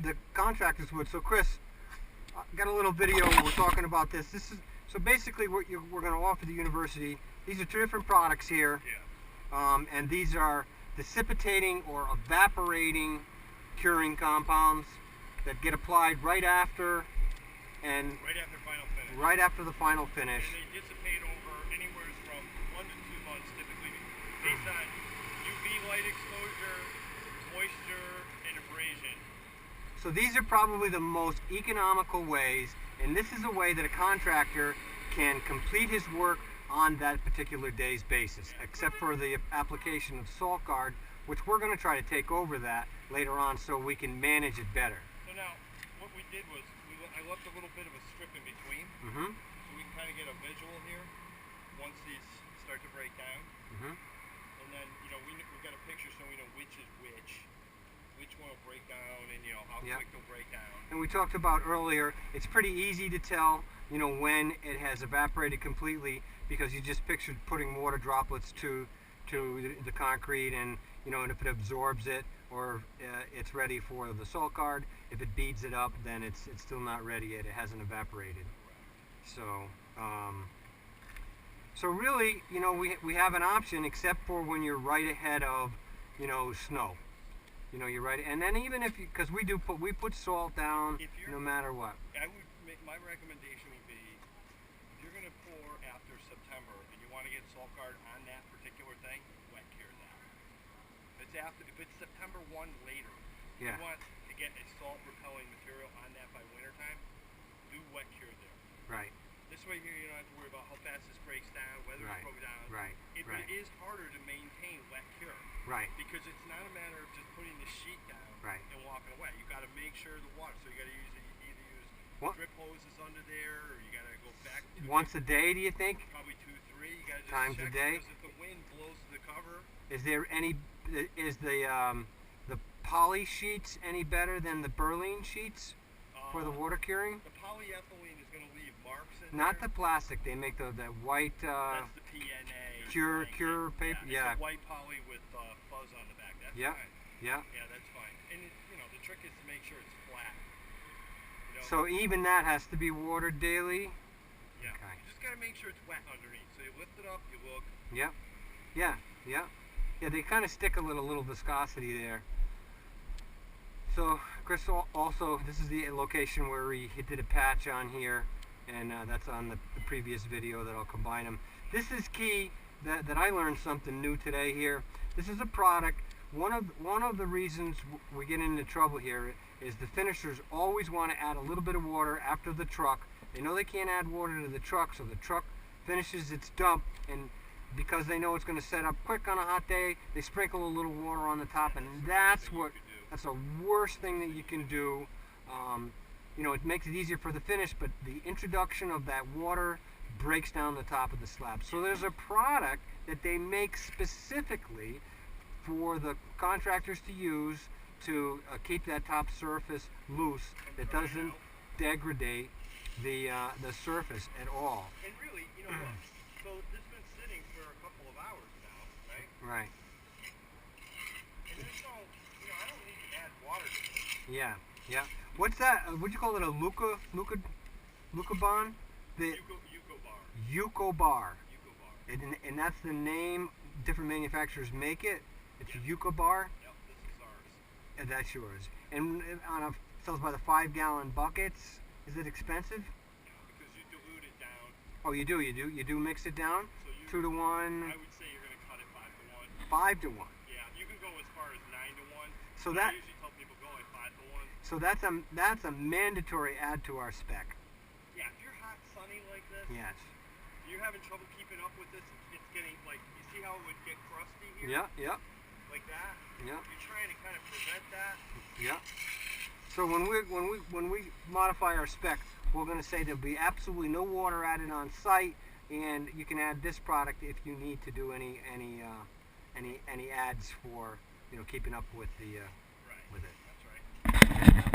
the contractors would. So Chris, I got a little video where we're talking about this. This is so basically what we're going to offer the university. These are two different products here, and these are dissipating or evaporating curing compounds that get applied right after right after the final And finish. they dissipate over anywhere from 1 to 2 months, typically, based on UV light exposure, moisture, and abrasion. So these are probably the most economical ways, and this is a way that a contractor can complete his work on that particular day's basis, except for the application of salt guard, which we're going to try to take over that later on so we can manage it better. So now, what we did was, I left a little bit of a strip in between, so we can kind of get a visual here once these start to break down. And then, you know, we've got a picture so we know which is which one will break down, and you know how quick they'll break down. And we talked about earlier, it's pretty easy to tell, you know, when it has evaporated completely, because you just pictured putting water droplets to the concrete, and you know, and if it absorbs it, or it's ready for the salt guard. If it beads it up, then it's still not ready yet. It hasn't evaporated. So so really, you know, we have an option, except for when you're right ahead of, you know, snow. You know, you're right, and then even if you, because we put salt down no matter what. My recommendation would be, if you're going to pour after September and you want to get salt guard on that particular thing, wet cure that. If it's September 1 later, you want to get a salt repelling material on that by wintertime, do wet cure there. Right. This way here you don't have to worry about how fast this breaks down, whether it's broken down. It is harder to maintain wet cure. Right. Because it's not a matter of just putting the sheet down and walking away. You got to make sure the water. So you got to either use drip hoses under there, or you got to go back. Once a day, do you think? Probably 2, 3. You got to just times check, a day. because if the wind blows to the cover. Is there any? Is the poly sheets any better than the Berlin sheets for the water curing? The polyethylene is going to leave marks in Not there. the plastic. They make the white. That's the PNA. Cure paper. It's a white poly with fuzz on the back. That's fine. Yeah, that's fine. And you know, the trick is to make sure it's flat. You know? So even that has to be watered daily? Yeah. Okay. You just got to make sure it's wet underneath. So you lift it up, you look. Yeah, they kind of stick a little viscosity there. So Chris, also, this is the location where he did a patch on here, and that's on the previous video that I'll combine them. This is key, that I learned something new today here. This is a product. One of the reasons we get into trouble here is the finishers always want to add a little bit of water after the truck. They know they can't add water to the truck, so the truck finishes its dump, and because they know it's going to set up quick on a hot day, they sprinkle a little water on the top, and that's the worst thing that you can do. You know, it makes it easier for the finish, but the introduction of that water breaks down the top of the slab. So there's a product that they make specifically for the contractors to use to keep that top surface loose, that doesn't degrade the surface at all. And really, you know what? So this has been sitting for a couple of hours now, right? Right. And there's no, you know, I don't need to add water to this. Yeah. What's that? What'd you call it? A Lucabon? The Ucobar. And that's the name. Different manufacturers make it. It's a Ucobar. Yep, this is ours. And that's yours. And sells by the 5-gallon buckets. Is it expensive? No, because you dilute it down. Oh, you do mix it down? So 2 to 1. I would say you're going to cut it 5 5 to 1. to 1. Yeah, you can go as far as 9 to 1. So I that. usually tell people go like 5 to 1. So that's a mandatory add to our spec. Yeah, if you're hot, sunny like this. Yes. You're having trouble keeping up with this. It's getting like, you see how it would get crusty here? Yeah. Like that. Yeah. You're trying to kind of prevent that. Yeah. So when we modify our spec, we're going to say there'll be absolutely no water added on site, and you can add this product if you need to do any adds for, you know, keeping up with the with it. That's right.